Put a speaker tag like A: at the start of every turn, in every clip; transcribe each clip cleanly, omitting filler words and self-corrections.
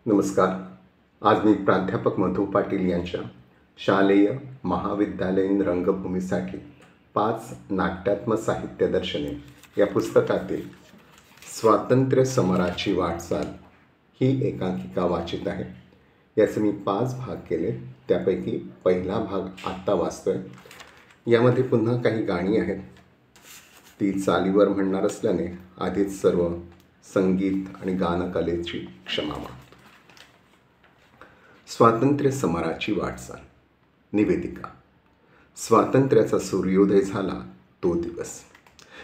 A: नमस्कार. आज मी प्राध्यापक मधु पाटील यांच्या शालेय महाविद्यालयीन रंगभूमीसाठी 5 नाट्यात्मक साहित्य दर्शने या पुस्तकातील स्वातंत्र्य समराची वाटचाल ही एकांकिका वाचित आहे. याचे मी 5 भाग केले. त्यापैकी पहिला भाग आत्ता वाचतोय. यामध्ये पुन्हा काही गाणी आहेत. ती चालीवर म्हणणार असल्याने आधीच सर्व संगीत आणि गानकलेची क्षमा मागतो. स्वातंत्र्य समराची वाटचाल. निवेदिका. स्वातंत्र्याचा सूर्योदय झाला तो दिवस.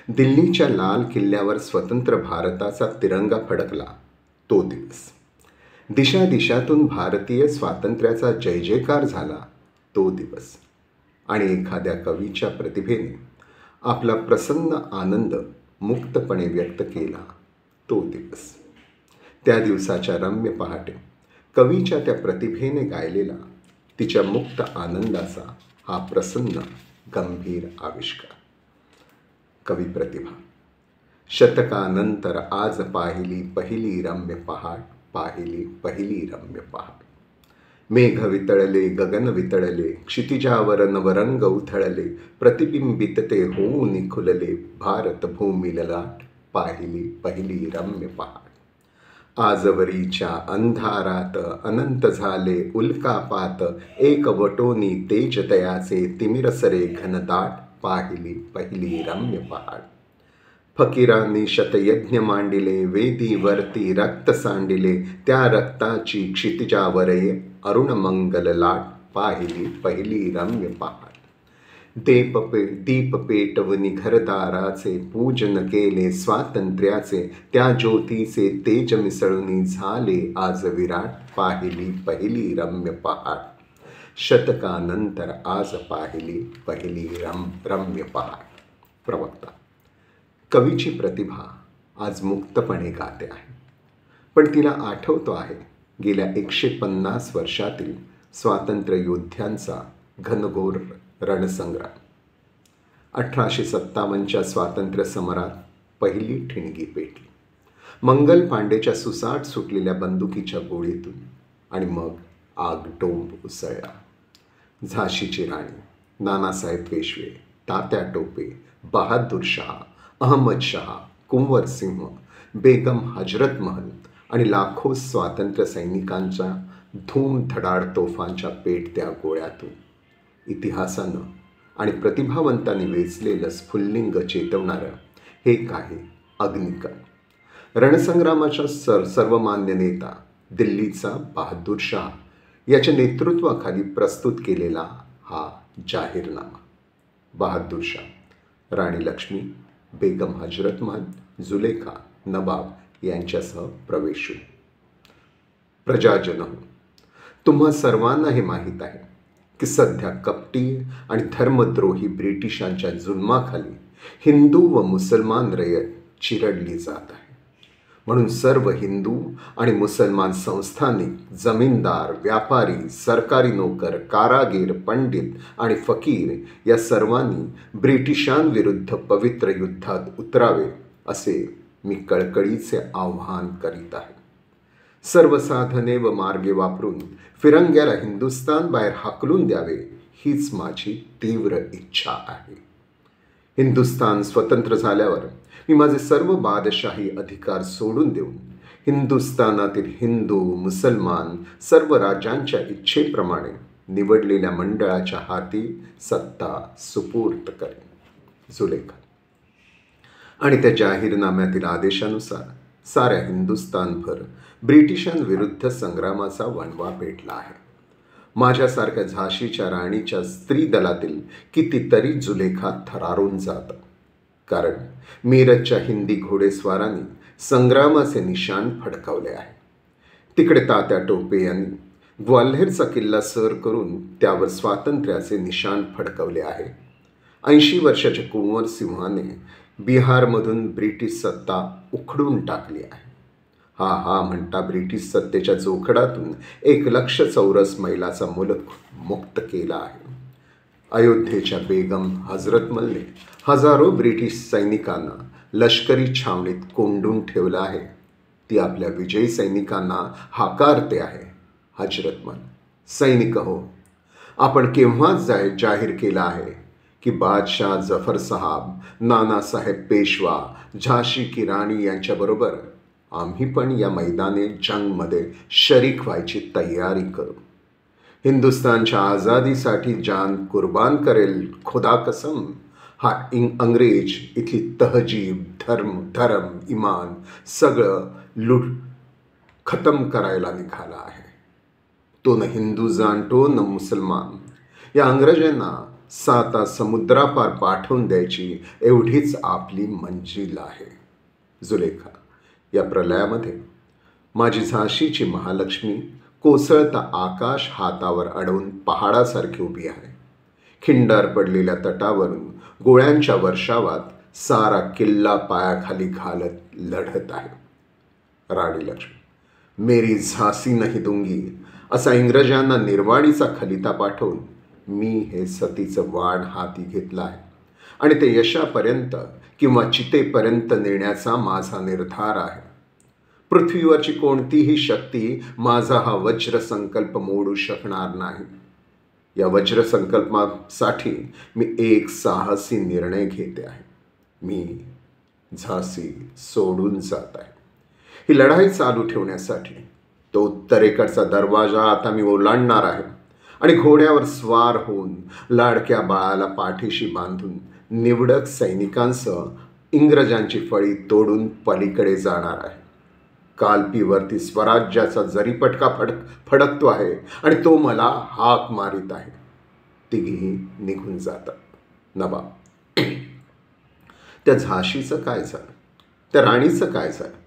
A: दिल्लीच्या लाल किल्ल्यावर स्वतंत्र भारताचा तिरंगा फडकला तो दिवस. दिशादिशातून भारतीय स्वातंत्र्याचा जय जयकार झाला तो दिवस. आणि एखाद्या कवीच्या प्रतिभेने आपला प्रसन्न आनंद मुक्तपणे व्यक्त केला तो दिवस. त्या दिवसाच्या रम्य पहाटे कवीच्या त्या प्रतिभेने गायलेला तिच्या मुक्त आनंदाचा हा प्रसन्न गंभीर आविष्कार. कवी प्रतिभा. शतकानंतर आज पाहिली पहिली रम्य पहाट, पाहिली पहिली रम्य पहाट. मेघ वितळले, गगन वितळले, क्षितिजावर नवरंग उथळले, प्रतिबिंबित ते होऊन खुलले, भारत भूमी ललाट, पाहिली पहिली रम्य पहाट. आजवरीच्या अंधारात अनंत झाले उल्कापात, एक वटोनी तेज तयाचे तिमिरसरे घनदाट, पाहिली पहिली रम्य पहाट. फकीरांनी शतयज्ञ मांडिले, वेदीवरती रक्त सांडिले, त्या रक्ताची क्षितिजावरे अरुण मंगल लाट, पाहिली पहिली रम्य पहाट. दीप पेटवनी घरदाराचे पूजन केले स्वातंत्र्याचे, त्या ज्योतीचे तेज मिसळून झाले आज विराट, पाहिली पहिली रम्य पहाट. शतकानंतर आज पाहिली पहिली रम्य पहाट. प्रवक्ता. कवीची प्रतिभा आज मुक्तपणे गाते आहे, पण तिला आठवतो आहे गेल्या 150 वर्षातील स्वातंत्र्य योद्ध्यांचा घनघोर रणसंग्राम. 1857च्या स्वातंत्र्य समरात पहिली ठिणगी पेटली मंगल पांडेच्या सुसाट सुटलेल्या बंदुकीच्या गोळीतून, आणि मग आगटोंब उसळला. झाशीची राणी, नानासाहेब पेशवे, तात्या टोपे, बहादूर शाह, अहमद शाह, कुंवर सिंह, बेगम हजरत महल आणि लाखो स्वातंत्र्य सैनिकांच्या धूमधडाड तोफांच्या पेटत्या गोळ्यातून इतिहासानं आणि प्रतिभावंतांनी वेचलेलं स्फुल्लिंग चेतवणारं हे काही अग्निकण. रणसंग्रामाचा सर्वमान्य नेता दिल्लीचा बहादूर शाह याच्या नेतृत्वाखाली प्रस्तुत केलेला हा जाहीरनामा. बहादूर शाह, राणी लक्ष्मी, बेगम हजरत महल, जुलेखा, नवाब यांच्यासह प्रवेश. प्रजाजन, तुम्हा सर्वांना हे माहीत आहे की सध्या कपटी आणि धर्मद्रोही ब्रिटिशांच्या जुलमाखाली हिंदू व मुसलमान रयत चिरडली जात आहे. म्हणून सर्व हिंदू आणि मुसलमान संस्थानिक, जमीनदार, व्यापारी, सरकारी नोकर, कारागीर, पंडित आणि फकीर या सर्वांनी ब्रिटिशांविरुद्ध पवित्र युद्धात उतरावे असे मी कळकळीचे आव्हान करीत आहे. सर्व साधने व मार्गे वापरून फिरंग्याला हिंदुस्थान बाहेर हाकलून द्यावे हीच माझी तीव्र इच्छा आहे. हिंदुस्थान स्वतंत्र झाल्यावर मी माझे सर्व बादशाही अधिकार सोडून देऊन हिंदुस्थानातील हिंदू, मुसलमान सर्व राजांच्या इच्छेप्रमाणे निवडलेल्या मंडळाच्या हाती सत्ता सुपूर्त करेन. जुलेखा. आणि त्या जाहीरनाम्यातील आदेशानुसार साऱ्या हिंदुस्थानभर ब्रिटिशांविरुद्ध संग्रामाचा वणवा पेटला आहे. माझ्यासारख्या झाशीच्या राणीच्या स्त्री दलातील कितीतरी जुलेखा थरारून जातात, कारण मीरजच्या हिंदी घोडेस्वारांनी संग्रामाचे निशाण फडकावले आहे. तिकडे तात्या टोपे यांनी ग्वाल्हेरचा किल्ला सर करून त्यावर स्वातंत्र्याचे निशाण फडकवले आहे. 80 वर्षाच्या कुंवर सिंहाने बिहारमधून ब्रिटिश सत्ता उखडून टाकली आहे. हा म्हणता ब्रिटिश सत्तेच्या जोखडातून 1 लक्ष चौरस मैलाचा मुलक मुक्त केला आहे. अयोध्येच्या बेगम हजरत महलने हजारो ब्रिटिश सैनिकांना लष्करी छावणीत कोंडून ठेवलं आहे. ती आपल्या विजयी सैनिकांना हाकारते आहे. हजरतमन, सैनिक हो, आपण केव्हाच जाहीर केला आहे की बादशाह जफर साहब, नानासाहेब पेशवा, झाशी की राणी यांच्याबरोबर आम्ही पण या मैदानी जंगमध्ये शरीक व्हायची तयारी करू. हिंदुस्थानच्या आझादीसाठी जान कुर्बान करेल खुदा कसम. हा अंग्रेज इथली तहजीब, धर्म, इमान सगळं लूट खतम करायला निघाला आहे. तो न हिंदू जाणतो न मुसलमान. या अंग्रेजांना 7 समुद्रापार पाठवून द्यायची एवढीच आपली मंजिल आहे. जुलेखा, या प्रलयामध्ये माझी झाशीची महालक्ष्मी कोसळता आकाश हातावर अडवून पहाडासारखी उभी आहे. खिंडार पडलेल्या तटावरून गोळ्यांच्या वर्षावात सारा किल्ला पायाखाली घालत लढत आहे. राणी लक्ष्मी, मेरी झासी नाही दूंगी असा इंग्रजांना निर्वाणीचा खलिता पाठवून मी हे सतीचं वाण हाती घेतलं आहे आणि ते यशापर्यंत किंवा चितेपर्यंत नेण्याचा माझा निर्धार आहे. पृथ्वीवरची कोणतीही शक्ती माझा हा वज्र संकल्प मोडू शकणार नाही. या वज्र संकल्पासाठी मी एक साहसी निर्णय घेते आहे. मी झाशी सोडून जात आहे. ही लढाई चालू ठेवण्यासाठी तो उत्तरेकडचा दरवाजा आता मी ओलांडणार आहे आणि घोड्यावर स्वार होऊन लाडक्या बाळाला पाठीशी बांधून निवडक सैनिकांसह इंग्रजांची फळी तोडून पलीकडे जाणार आहे. कालपीवरती स्वराज्याचा जरीपटका फडकतो आहे आणि तो मला हाक मारित आहे. तिघी निघून जातात. नवाब, त्या झाशीचं काय झालं? त्या राणीचं काय झालं?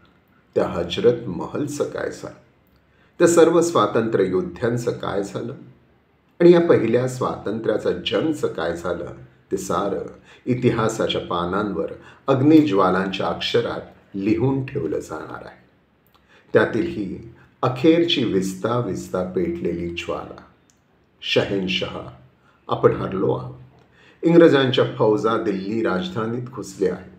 A: त्या हजरत महलचं काय झालं? त्या सर्व स्वातंत्र्य योद्ध्यांचं काय झालं? आणि या पहिल्या स्वातंत्र्याचा जंगचं काय झालं? ते सारं इतिहासाच्या पानांवर अग्निज्वालांच्या अक्षरात लिहून ठेवलं जाणार आहे. त्यातील ही अखेरची विस्ता विस्ता पेटलेली ज्वाला. शहेनशाह, आपण हरलो आहोत. इंग्रजांच्या फौजा दिल्ली राजधानीत घुसल्या आहेत.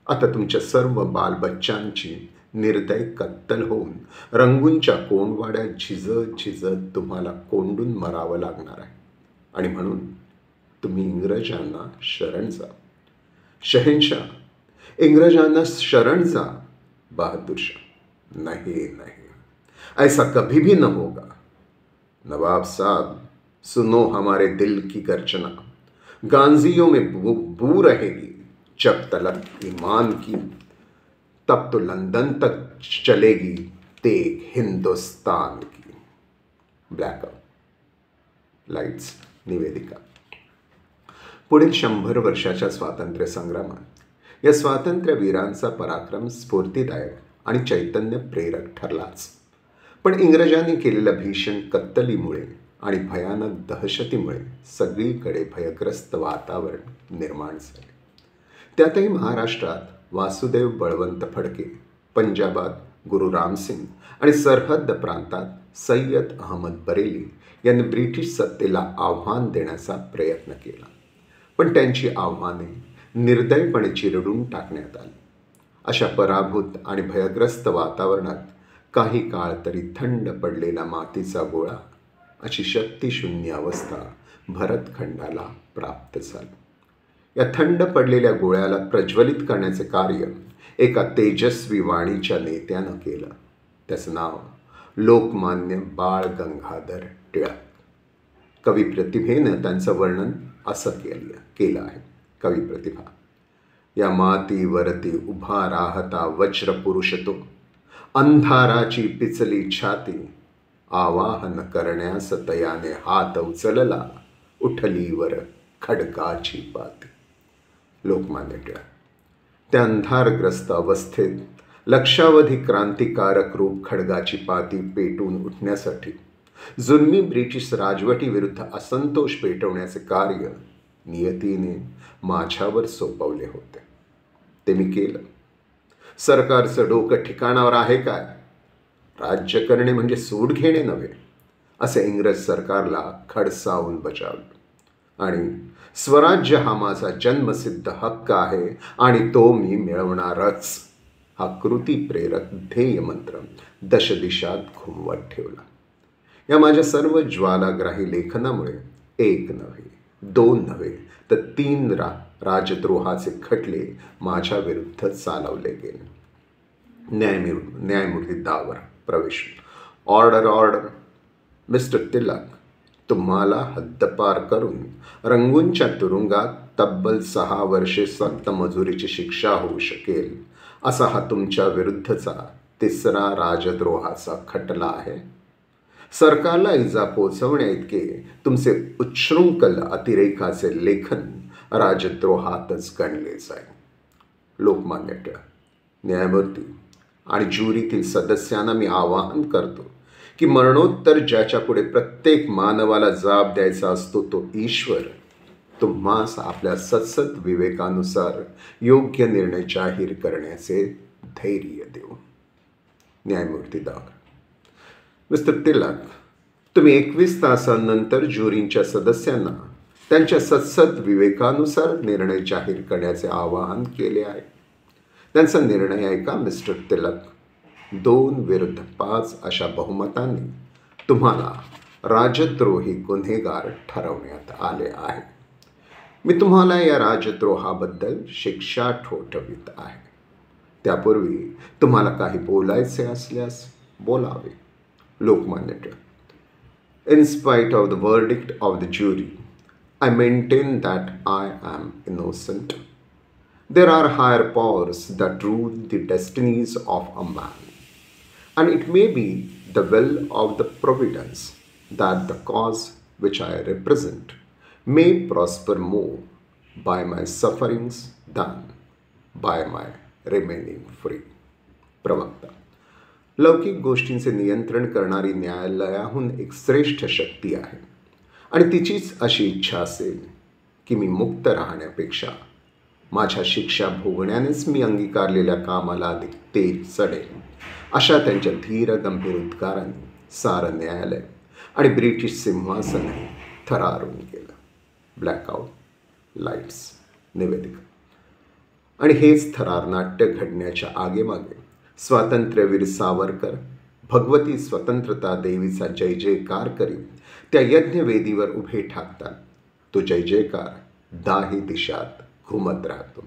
A: आता तुमच्या सर्व बालबच्चांची निर्दय कत्तल होऊन रंगूनच्या कोंडवाड्यात झिजत झिजत तुम्हाला कोंडून मरावं लागणार आहे. आणि म्हणून तुम्ही इंग्रजांना शरण जा. शहेनशाह, इंग्रजांना शरण जा. बहादूर शाह, नहीं नहीं, ऐसा कभी भी न होगा. नवाब साहब, सुनो हमारे दिल की गर्जना. गांजियों में बू रहेगी जब तलक ईमान की, तब तो लंदन तक चलेगी तेग हिंदुस्तान की. ब्लॅकआउट. लाईट्स. निवेदिका. पुढील 100 वर्षाच्या स्वातंत्र्य संग्रामात या स्वातंत्र्यवीरांचा पराक्रम स्फूर्तिदायक आणि चैतन्य प्रेरक ठरलाच. पण इंग्रजांनी केलेल्या भीषण कत्तलीमुळे आणि भयानक दहशतीमुळे सगळीकडे भयग्रस्त वातावरण निर्माण झाले. त्यातही महाराष्ट्रात वासुदेव बळवंत फडके, पंजाबात गुरु रामसिंग आणि सरहद्द प्रांतात सय्यद अहमद बरेली यांनी ब्रिटिश सत्तेला आव्हान देण्याचा प्रयत्न केला. पण त्यांची आव्हाने निर्दयपणे चिरडून टाकण्यात आली. अशा पराभूत आणि भयग्रस्त वातावरणात काही काळ तरी थंड पडलेला मातीचा गोळा अशी शक्तिशून्य अवस्था भरतखंडाला प्राप्त झाली. या थंड पडलेल्या गोळ्याला प्रज्वलित करण्याचे कार्य एका तेजस्वी वाणीच्या नेत्यानं केलं. त्याचं नाव लोकमान्य बाळ गंगाधर टिळक. कवी प्रतिभेनं त्यांचं वर्णन असं केलं आहे. कवी प्रतिभा. या मातीवरती उभा राहता वज्र पुरुष तो, अंधाराची पिचली छाती, आवाहन करण्यास तयाने हात उचलला, उठलीवर खडकाची पाती. लोकमान्य टिळक. त्या अंधारग्रस्त अवस्थेत लक्षावधी क्रांतिकारक रूप खडगाची पाती पेटून उठण्यासाठी जुलमी ब्रिटिश राजवटीविरुद्ध असंतोष पेटवण्याचे कार्य नियतीने माझ्यावर सोपवले होते. ते मी केलं. सरकारचं डोकं ठिकाणावर आहे काय? राज्य करणे म्हणजे सूट घेणे नव्हे, असे इंग्रज सरकारला खडसावून बजावलं. आणि स्वराज्य हा माझा जन्मसिद्ध हक्क आहे आणि तो मी मिळवणारच. हा कृतीप्रेरक ध्येय मंत्र दशदिशात घुमवत ठेवला. या माझ्या सर्व ज्वालाग्राही लेखनामुळे एक नव्हे, दोन नव्हे, तर 3 राजद्रोहाचे खटले माझ्या विरुद्ध चालवले गेले. न्यायमूर्ती दावर प्रवेश. Order order. मिस्टर तिलक, तुम्हाला हद्दपार करून रंगूनच्या तुरुंगात तब्बल 6 वर्षे सक्त मजुरीची शिक्षा होऊ शकेल असा हा तुमच्या विरुद्धचा 3रा राजद्रोहाचा खटला आहे. सरकारला इजा पोचवण्या इतके तुमचे उच्छृंखल अतिरेकाचे लेखन राजद्रोहातच गणले जाईल. लोकमान्य टिळक. न्यायमूर्ती आणि ज्युरीतील सदस्यांना मी आवाहन करतो की मरणोत्तर ज्याच्यापुढे प्रत्येक मानवाला जाब द्यायचा असतो तो ईश्वर तुम्हास आपल्या सत्सद विवेकानुसार योग्य निर्णय जाहीर करण्याचे धैर्य देऊ. न्यायमूर्ती दावर. मिस्टर तिलक, तुम्ही 21 तासांनंतर ज्युरींच्या सदस्यांना त्यांच्या सत्सद विवेकानुसार निर्णय जाहीर करण्याचे आवाहन केले आहे. त्यांचा निर्णय ऐका मिस्टर तिलक. 2 विरुद्ध 5 अशा बहुमतांनी तुम्हाला राजद्रोही गुन्हेगार ठरवण्यात आले आहे. मी तुम्हाला या राजद्रोहाबद्दल शिक्षा ठोठवित आहे. त्यापूर्वी तुम्हाला काही बोलायचे असल्यास बोलावे. Lokmanya Tilak. In spite of the verdict of the jury, I maintain that I am innocent. There are higher powers that rule the destinies of a man, and it may be the will of the providence that the cause which I represent may prosper more by my sufferings than by my remaining free. प्रवक्ता. लौकिक गोष्टींचे नियंत्रण करणारी न्यायालयाहून एक श्रेष्ठ शक्ती आहे आणि तिचीच अशी इच्छा असेल की मी मुक्त राहण्यापेक्षा माझ्या शिक्षा भोगण्यानेच मी अंगीकारलेल्या कामाला अधिक तेज चढेल अशा त्यांच्या धीर गंभीर उद्गारांनी सारं न्यायालय आणि ब्रिटिश सिंहासनही थरारून गेलं. Blackout lights. निवेदिका. आणि हेच थरारनाट्य घडण्याच्या आगेमागे स्वातंत्र्यवीर सावरकर भगवती स्वतंत्रता देवीचा जय जयकार करीत त्या यज्ञवेदीवर उभे ठाकतात. तो जय जयकार 10 दिशात घुमत राहतो.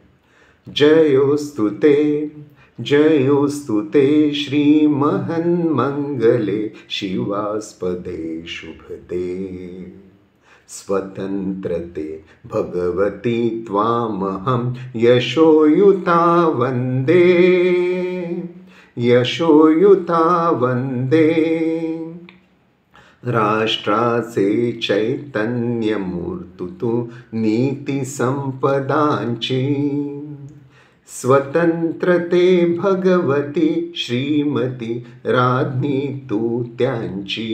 A: जयोस्तुते श्री महन्मंगले शिवास्पदे शुभदे स्वतंत्रते भगवती त्वामहं यशोयुता वंदे राष्ट्राचे चैतन्य मूर्तु तू नीती संपदांची स्वतंत्रते भगवती श्रीमती राज्ञी तू त्यांची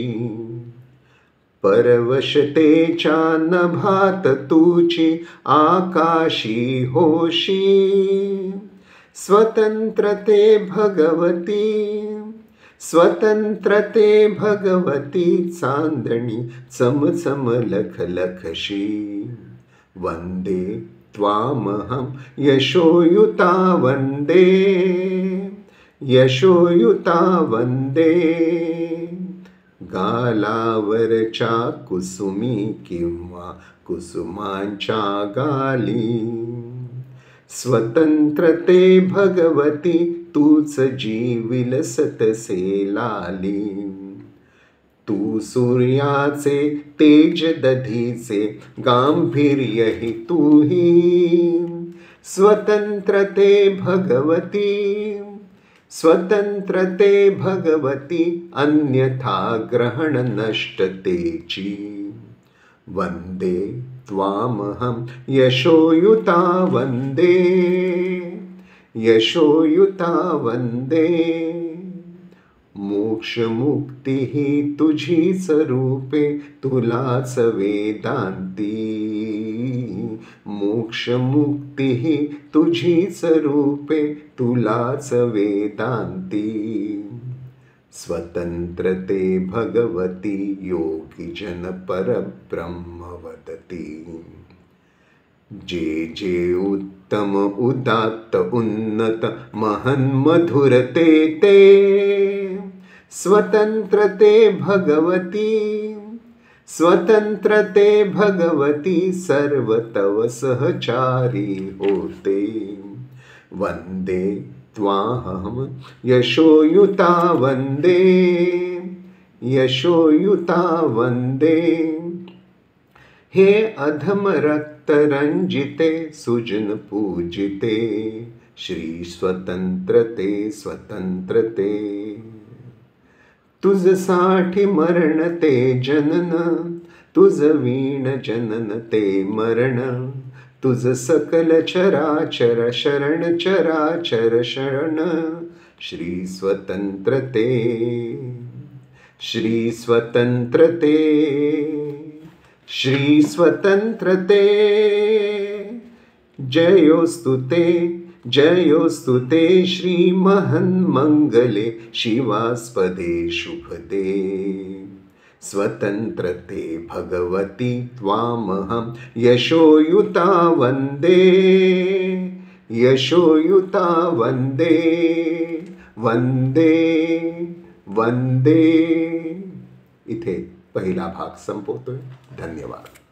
A: परवशतेच्या नभात तुची आकाशी होशी स्वतंत्रते भगवती चांदणी चमचम लखलखशी वंदे त्वामहं यशोयुता वंदे गालावरच्या कुसुमी किंवा कुसुमांच्या गाली स्वतंत्रते भगवती तूच जीविल सतसे लाली तू सूर्याचे तेज दधीचे गांभीर्यही तूही स्वतंत्रते भगवती अन्यथा ग्रहण नष्टतेची वंदे त्वामहं यशोयुता वंदे मोक्ष मुक्ती ही तुझीच रूपे तुलाच वेदांती मोक्ष मुक्ती ही तुझीच रूपे तुलाच वेदांती स्वतंत्रते भगवती योगी जन परब्रह्म वदती जे जे उत्तम उदात्त उन्नत महन मधुर ते स्वतंत्रते भगवती स्वतंत्रते भगवती सर्व तव सहचारी होते वंदे त्वाहम यशोयुता वंदे यशोयुता वंदे हे अधम रक्त रंजिते सुजन पूजिते श्री स्वतंत्रते स्वतंत्रते तुझसाठी मरण ते जनन तुझ वीण जनन ते मरण तुझ सकल चराचर शरण चराचर शरण श्री स्वतंत्रते श्री स्वतंत्रते श्री स्वतंत्रते जयोस्तुते जयोस्तुते श्री महन मंगले शिवास्पदे शुभते स्वतंत्रते भगवती त्वामहं यशोयुता वंदे यशोयुता वंदे वंदे वंदे। इथे पहिला भाग संपवतोय। धन्यवाद।